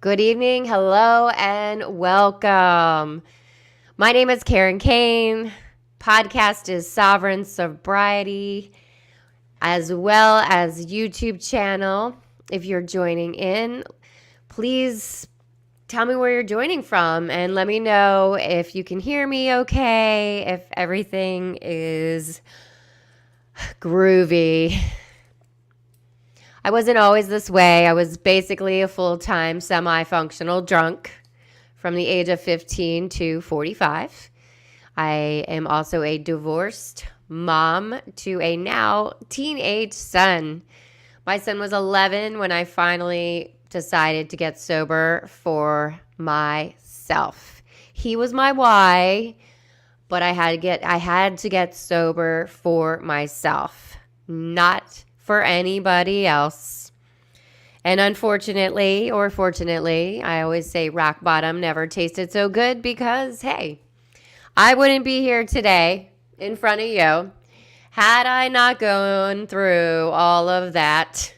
Good evening, hello, and welcome. My name is Karen Kane. Podcast is Sovereign Sobriety, as well as YouTube channel. If you're joining in, please tell me where you're joining from and let me know if you can hear me okay, if everything is groovy. I wasn't always this way. I was basically a full-time semi-functional drunk from the age of 15 to 45. I am also a divorced mom to a now teenage son. My son was 11 when I finally decided to get sober for myself. He was my why, but I had to get sober for myself, not for anybody else. And unfortunately, or fortunately, I always say rock bottom never tasted so good because, hey, I wouldn't be here today in front of you had I not gone through all of that,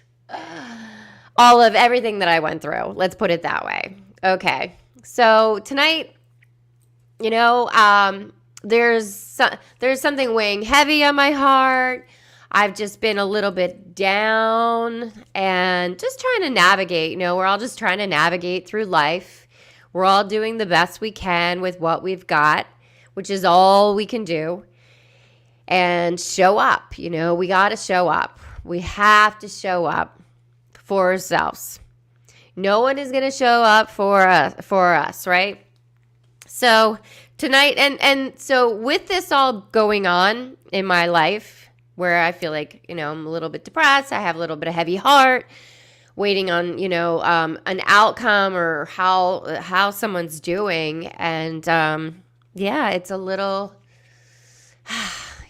all of everything that I went through. Let's put it that way. Okay. So tonight, there's something weighing heavy on my heart. I've just been a little bit down and just trying to navigate. We're all just trying to navigate through life. We're all doing the best we can with what we've got, which is all we can do. And show up. We got to show up. We have to show up for ourselves. No one is going to show up for us, right? So tonight, and so with this all going on in my life, where I feel like, I'm a little bit depressed. I have a little bit of heavy heart, waiting on, an outcome or how someone's doing. And, it's a little,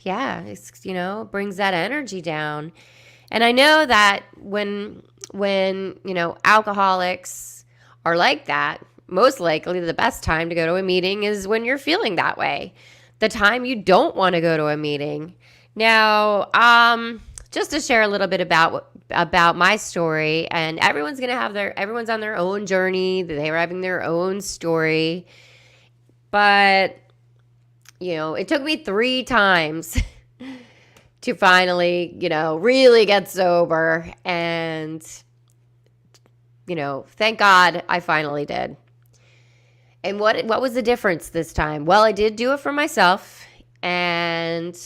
it's, brings that energy down. And I know that when, alcoholics are like that, most likely the best time to go to a meeting is when you're feeling that way. The time you don't want to go to a meeting. Now, just to share a little bit about my story, and everyone's on their own journey. They're having their own story, but it took me 3 times to finally, really get sober, and thank God I finally did. And what was the difference this time? Well, I did do it for myself, and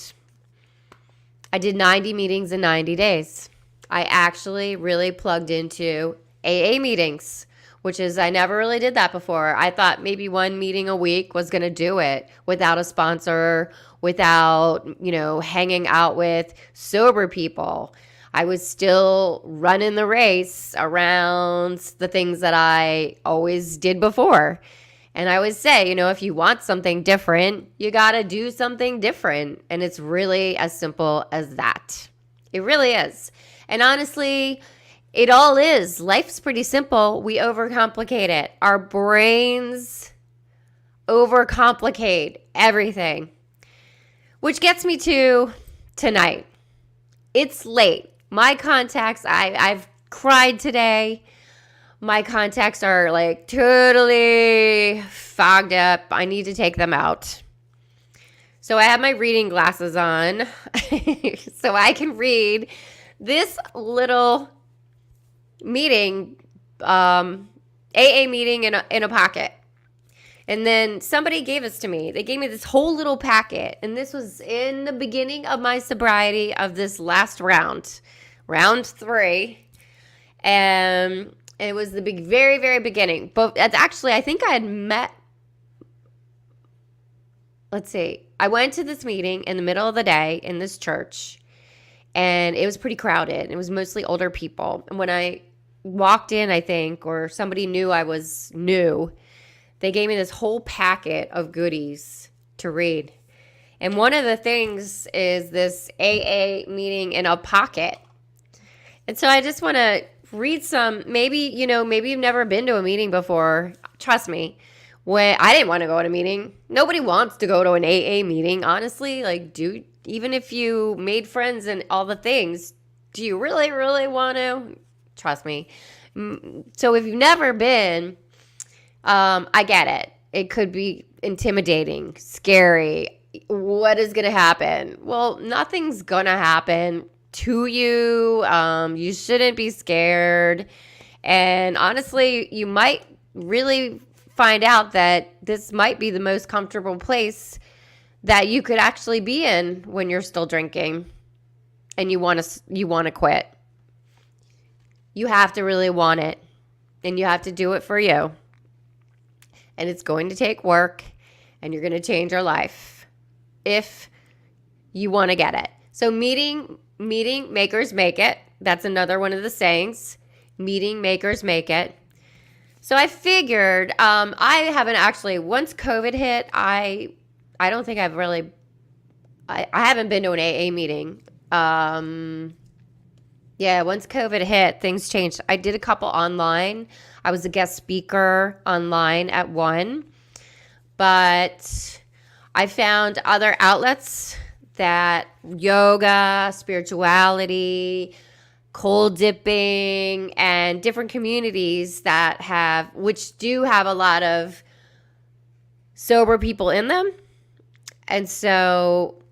I did 90 meetings in 90 days. I actually really plugged into AA meetings, which is I never really did that before. I thought maybe 1 meeting a week was going to do it without a sponsor, without, hanging out with sober people. I was still running the race around the things that I always did before. And I always say, if you want something different, you got to do something different. And it's really as simple as that. It really is. And honestly, it all is. Life's pretty simple. We overcomplicate it. Our brains overcomplicate everything. Which gets me to tonight. It's late. My contacts, I've cried today. My contacts are like totally fogged up. I need to take them out. So I have my reading glasses on so I can read this little meeting, AA meeting in a pocket. And then somebody gave this to me. They gave me this whole little packet. And this was in the beginning of my sobriety of this last round 3. And it was the very, very beginning. But actually, I think I had met, I went to this meeting in the middle of the day in this church, and it was pretty crowded. It was mostly older people. And when I walked in, I think, or somebody knew I was new, they gave me this whole packet of goodies to read. And one of the things is this AA meeting in a pocket. And so I just want to read some. Maybe you've never been to a meeting before. Trust me, when I didn't want to go to a meeting. Nobody wants to go to an AA meeting, honestly. Even if you made friends and all the things, do you really, really want to? Trust me. So if you've never been, I get it. It could be intimidating, scary. What is going to happen? Well, nothing's going to happen to you. You shouldn't be scared. And honestly, you might really find out that this might be the most comfortable place that you could actually be in when you're still drinking and you want to quit. You have to really want it, and you have to do it for you. And it's going to take work, and you're going to change your life if you want to get it. So meeting makers make it. That's another one of the sayings. Meeting makers make it. So I figured, I haven't actually, once COVID hit, I don't think I've really, I haven't been to an AA meeting. Yeah, once COVID hit, things changed. I did a couple online. I was a guest speaker online at one, but I found other outlets that yoga, spirituality, cold dipping, and different communities that which do have a lot of sober people in them. And so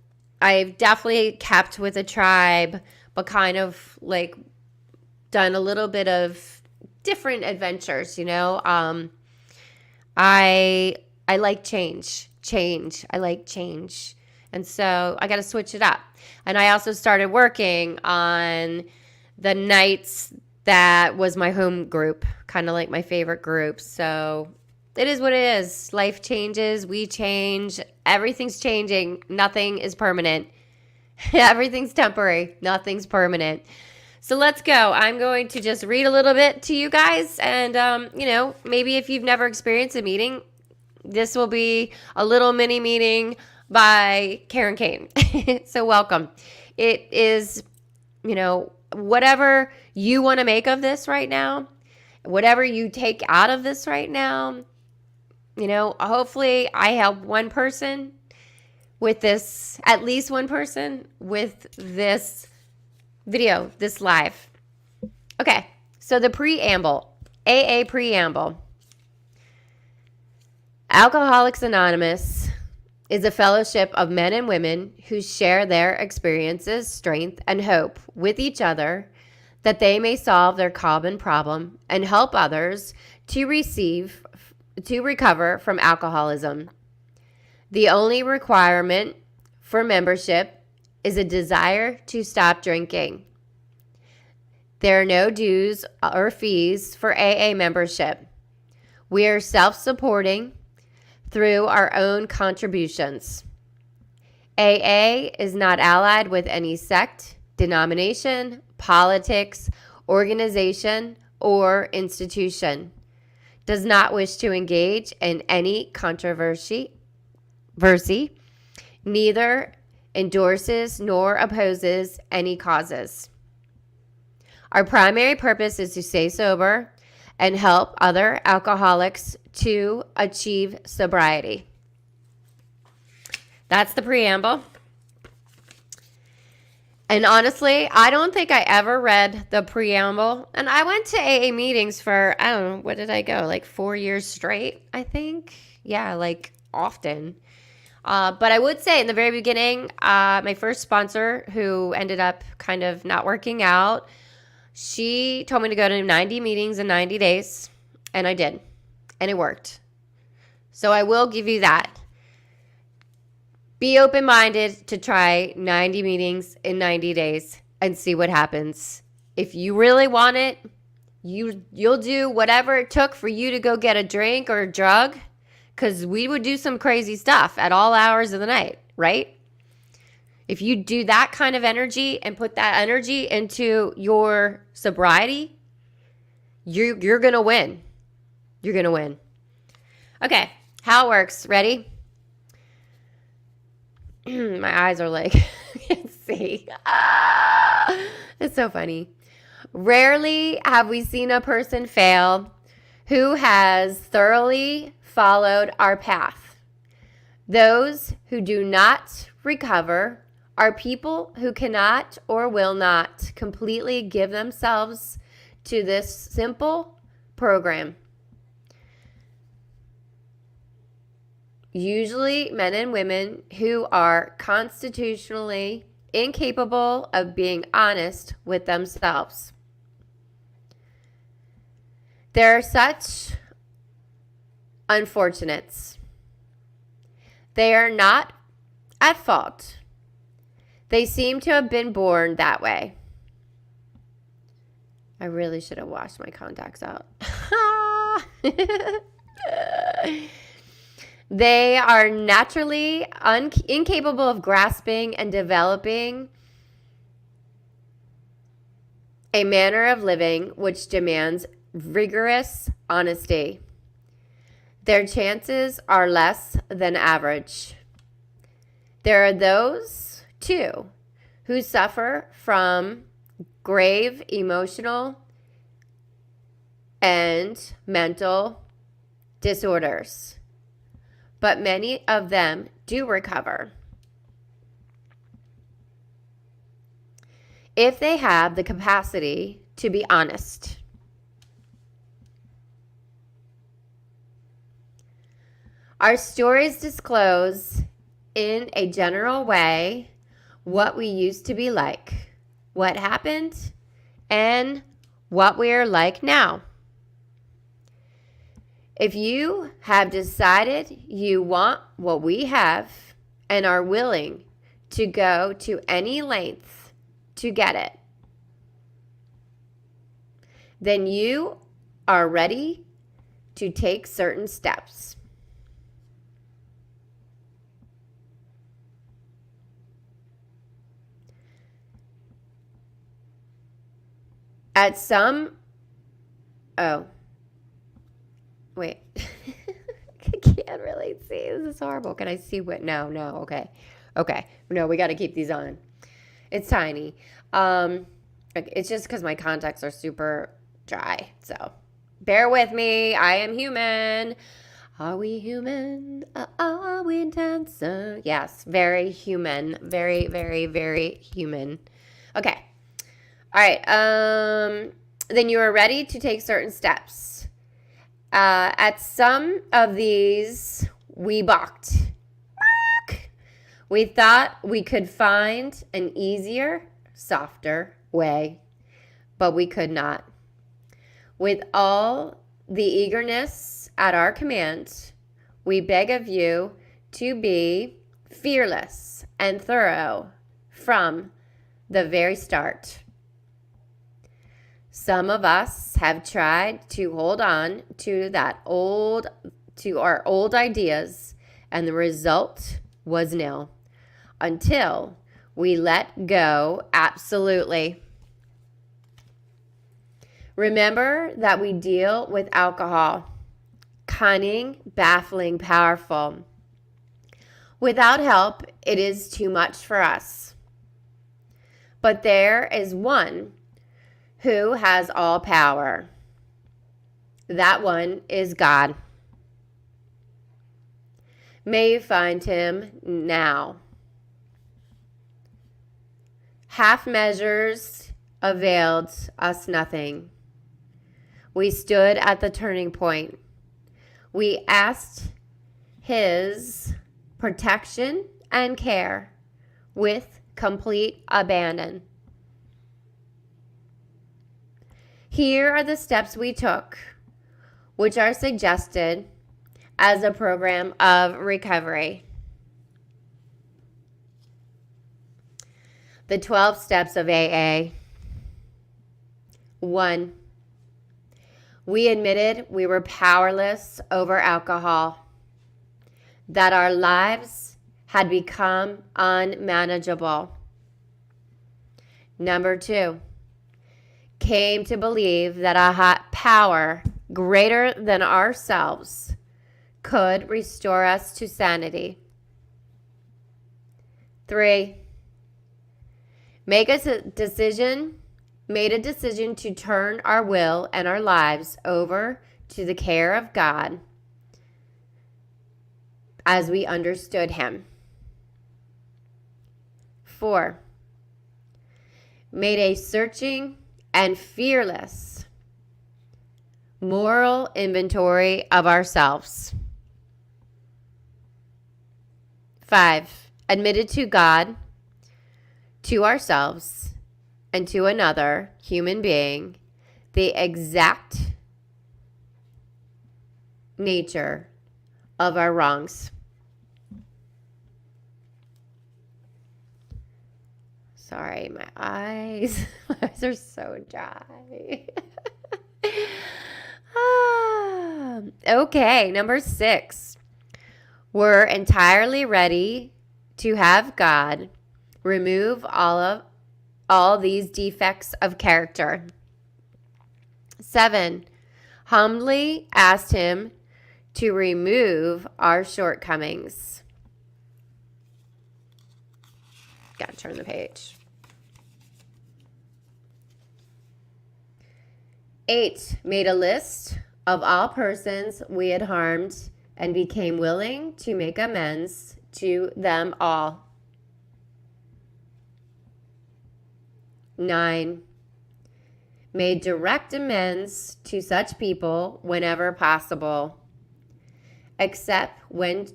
I've definitely kept with a tribe, but kind of like done a little bit of different adventures, you know. I like change. I like change. And so I got to switch it up. And I also started working on the nights that was my home group, kind of like my favorite group. So it is what it is. Life changes. We change. Everything's changing. Nothing is permanent. Everything's temporary. Nothing's permanent. So let's go. I'm going to just read a little bit to you guys. And, maybe if you've never experienced a meeting, this will be a little mini meeting by Karen Kane. So welcome. It is, whatever you want to make of this right now, whatever you take out of this right now, hopefully I help one person with this, at least one person with this video, this live. Okay, so the preamble, AA preamble. Alcoholics Anonymous is a fellowship of men and women who share their experiences, strength, and hope with each other that they may solve their common problem and help others to recover from alcoholism. The only requirement for membership is a desire to stop drinking. There are no dues or fees for AA membership. We are self-supporting through our own contributions. AA is not allied with any sect, denomination, politics, organization, or institution. Does not wish to engage in any controversy, neither endorses nor opposes any causes. Our primary purpose is to stay sober and help other alcoholics to achieve sobriety. That's the preamble. And honestly, I don't think I ever read the preamble. And I went to AA meetings for, I don't know, what did I go? Like 4 years straight, I think. Yeah, like often. But I would say in the very beginning, my first sponsor, who ended up kind of not working out, she told me to go to 90 meetings in 90 days. And I did. And it worked. So I will give you that. Be open-minded to try 90 meetings in 90 days and see what happens. If you really want it, you'll do whatever it took for you to go get a drink or a drug, because we would do some crazy stuff at all hours of the night, right? If you do that kind of energy and put that energy into your sobriety, you're going to win. You're going to win. Okay, how it works. Ready? My eyes are like, I can't see. It's so funny. Rarely have we seen a person fail who has thoroughly followed our path. Those who do not recover are people who cannot or will not completely give themselves to this simple program. Usually men and women who are constitutionally incapable of being honest with themselves. There are such unfortunates. They are not at fault. They seem to have been born that way. I really should have washed my contacts out. They are naturally incapable of grasping and developing a manner of living which demands rigorous honesty. Their chances are less than average. There are those, too, who suffer from grave emotional and mental disorders, but many of them do recover if they have the capacity to be honest. Our stories disclose in a general way what we used to be like, what happened, and what we are like now. If you have decided you want what we have and are willing to go to any length to get it, then you are ready to take certain steps. At some, wait, I can't really see. This is horrible. Can I see what? No, okay. No, we got to keep these on. It's tiny. It's just because my contacts are super dry. So bear with me. I am human. Are we human? Are we dancer? Yes, very human. Very, very, very human. Okay. All right. Then you are ready to take certain steps. At some of these, we balked. We thought we could find an easier, softer way, but we could not. With all the eagerness at our command, we beg of you to be fearless and thorough from the very start. Some of us have tried to hold on to our old ideas, and the result was nil until we let go absolutely. Remember that we deal with alcohol, cunning, baffling, powerful. Without help, it is too much for us. But there is one who has all power. That one is God. May you find him now. Half measures availed us nothing. We stood at the turning point. We asked his protection and care with complete abandon. Here are the steps we took, which are suggested as a program of recovery. The 12 Steps of A.A. 1. We admitted we were powerless over alcohol, that our lives had become unmanageable. Number 2. Came to believe that a hot power greater than ourselves could restore us to sanity. 3. Made a decision to turn our will and our lives over to the care of God as we understood him. 4. Made a searching and fearless moral inventory of ourselves. 5, admitted to God, to ourselves, and to another human being the exact nature of our wrongs. Sorry, my eyes are so dry. Okay, number 6. We're entirely ready to have God remove all these defects of character. 7, humbly asked him to remove our shortcomings. Gotta turn the page. 8, made a list of all persons we had harmed and became willing to make amends to them all. 9, made direct amends to such people whenever possible, except when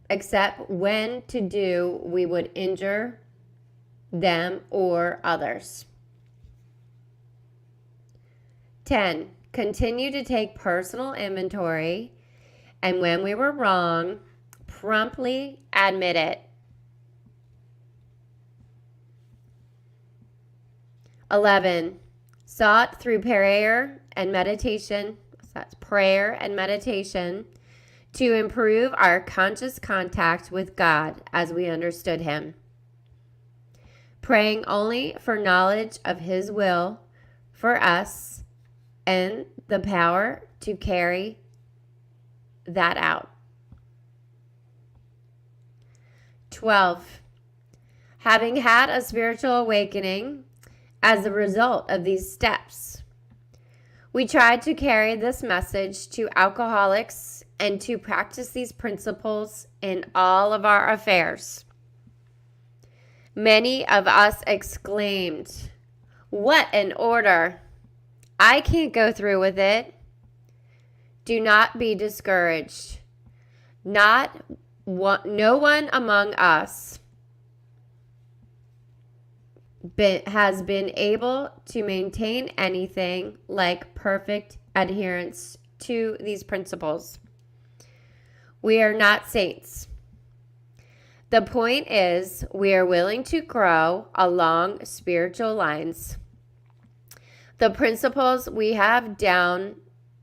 to do we would injure them or others. 10, continue to take personal inventory, and when we were wrong, promptly admit it. 11, sought through prayer and meditation, so that's prayer and meditation, to improve our conscious contact with God as we understood Him, praying only for knowledge of His will for us and the power to carry that out. 12, having had a spiritual awakening as a result of these steps, we tried to carry this message to alcoholics and to practice these principles in all of our affairs. Many of us exclaimed, "What an order! I can't go through with it." Do not be discouraged. No one among us has been able to maintain anything like perfect adherence to these principles. We are not saints. The point is, we are willing to grow along spiritual lines. The principles we have down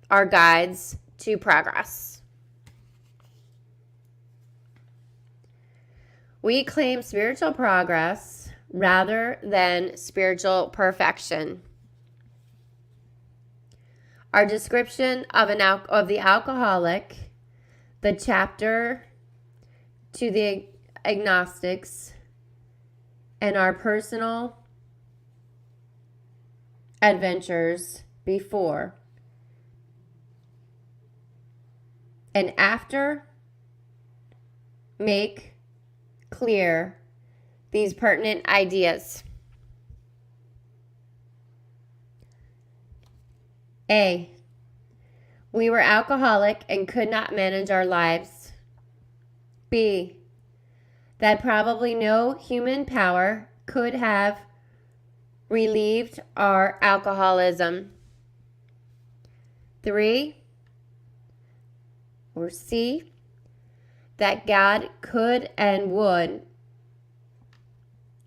are guides to progress. We claim spiritual progress rather than spiritual perfection. Our description of the alcoholic, the chapter to the agnostics, and our personal adventures before and after make clear these pertinent ideas. A, we were alcoholic and could not manage our lives. B, that probably no human power could have relieved our alcoholism. 3, or C, that God could and would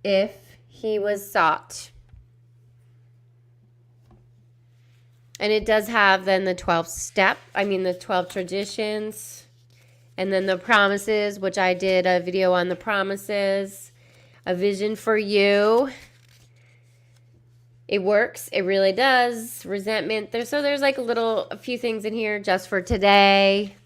if He was sought. And it does have then the 12 traditions, and then the promises, which I did a video on the promises, a vision for you. It works. It really does. Resentment. There's like a few things in here just for today.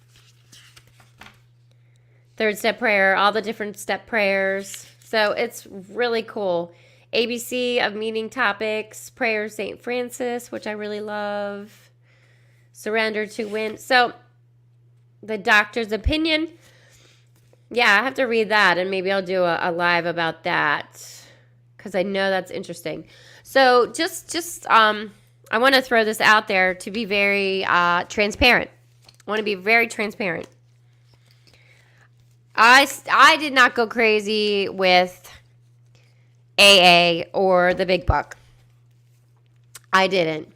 3rd step prayer, all the different step prayers. So it's really cool. ABC of meaning topics, prayer St. Francis, which I really love. Surrender to win. So the doctor's opinion. Yeah, I have to read that, and maybe I'll do a live about that because I know that's interesting. So just I want to throw this out there to be very transparent. I want to be very transparent. I did not go crazy with AA or the big book. I didn't.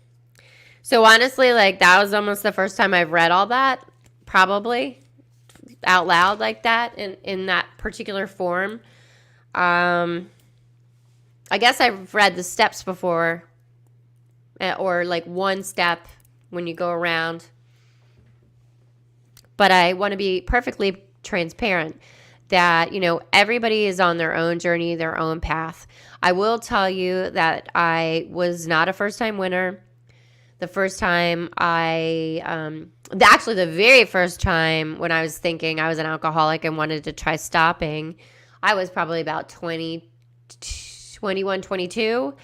So honestly, like, that was almost the first time I've read all that, probably, out loud like that, in that particular form. I guess I've read the steps before, or like one step when you go around. But I want to be perfectly transparent that, everybody is on their own journey, their own path. I will tell you that I was not a first-time winner. The first time actually the very first time when I was thinking I was an alcoholic and wanted to try stopping, I was probably about 21, 22.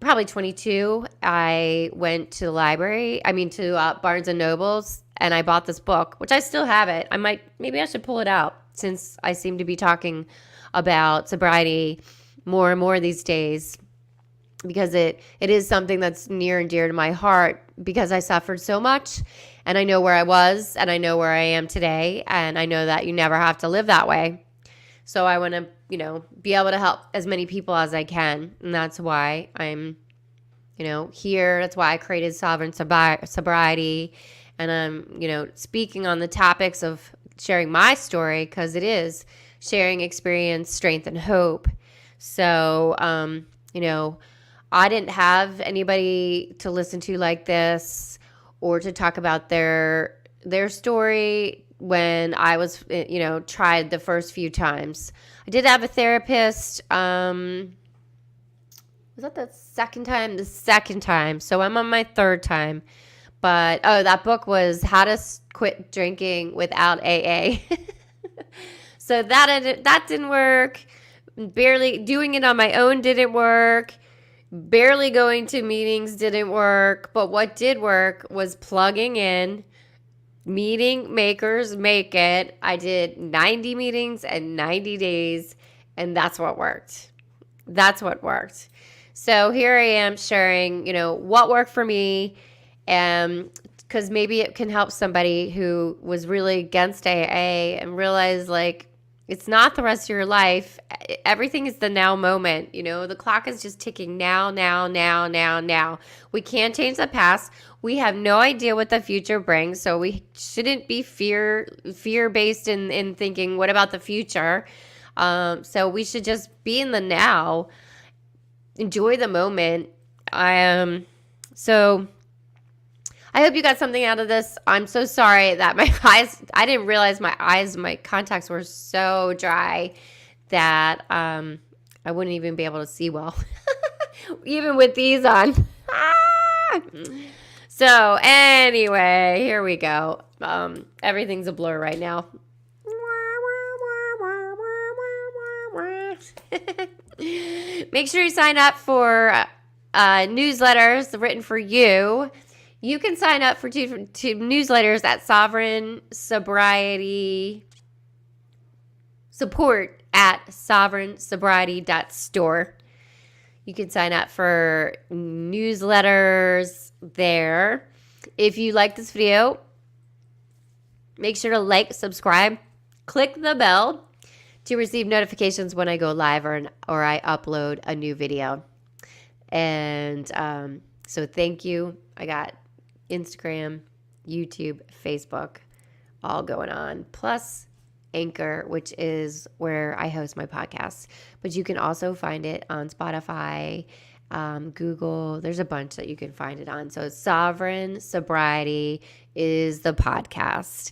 Probably 22. I went to the library, to Barnes & Noble's, and I bought this book, which I still have it. Maybe I should pull it out since I seem to be talking about sobriety more and more these days, because it is something that's near and dear to my heart, because I suffered so much, and I know where I was, and I know where I am today, and I know that you never have to live that way. So I want to, be able to help as many people as I can, and that's why I'm, here. That's why I created Sovereign Sobriety, and I'm, speaking on the topics of sharing my story, because it is sharing experience, strength, and hope. So, I didn't have anybody to listen to like this or to talk about their story when I was, tried the first few times. I did have a therapist. Was that the second time? The second time. So I'm on my third time. But, that book was How to Quit Drinking Without AA. So that didn't work. Barely doing it on my own didn't work. Barely going to meetings didn't work. But what did work was plugging in. Meeting makers make it. I did 90 meetings and 90 days, and that's what worked. That's what worked. So here I am sharing, what worked for me, because maybe it can help somebody who was really against AA and realize, like, it's not the rest of your life. Everything is the now moment. The clock is just ticking now. We can't change the past. We have no idea what the future brings. So we shouldn't be fear-based in thinking, what about the future? So we should just be in the now. Enjoy the moment. So I hope you got something out of this. I'm so sorry that my eyes, I didn't realize my contacts were so dry that I wouldn't even be able to see well, even with these on. So anyway, here we go. Everything's a blur right now. Make sure you sign up for newsletters written for you. You can sign up for two newsletters at Sovereign Sobriety support at sovereignsobriety.store. You can sign up for newsletters there. If you like this video, make sure to like, subscribe, click the bell to receive notifications when I go live or I upload a new video. And so thank you. I got Instagram, YouTube, Facebook, all going on. Plus Anchor, which is where I host my podcasts. But you can also find it on Spotify, Google. There's a bunch that you can find it on. So Sovereign Sobriety is the podcast.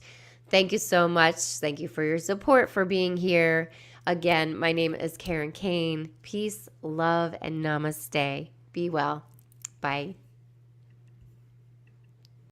Thank you so much. Thank you for your support, for being here. Again, my name is Karen Kane. Peace, love, and namaste. Be well. Bye.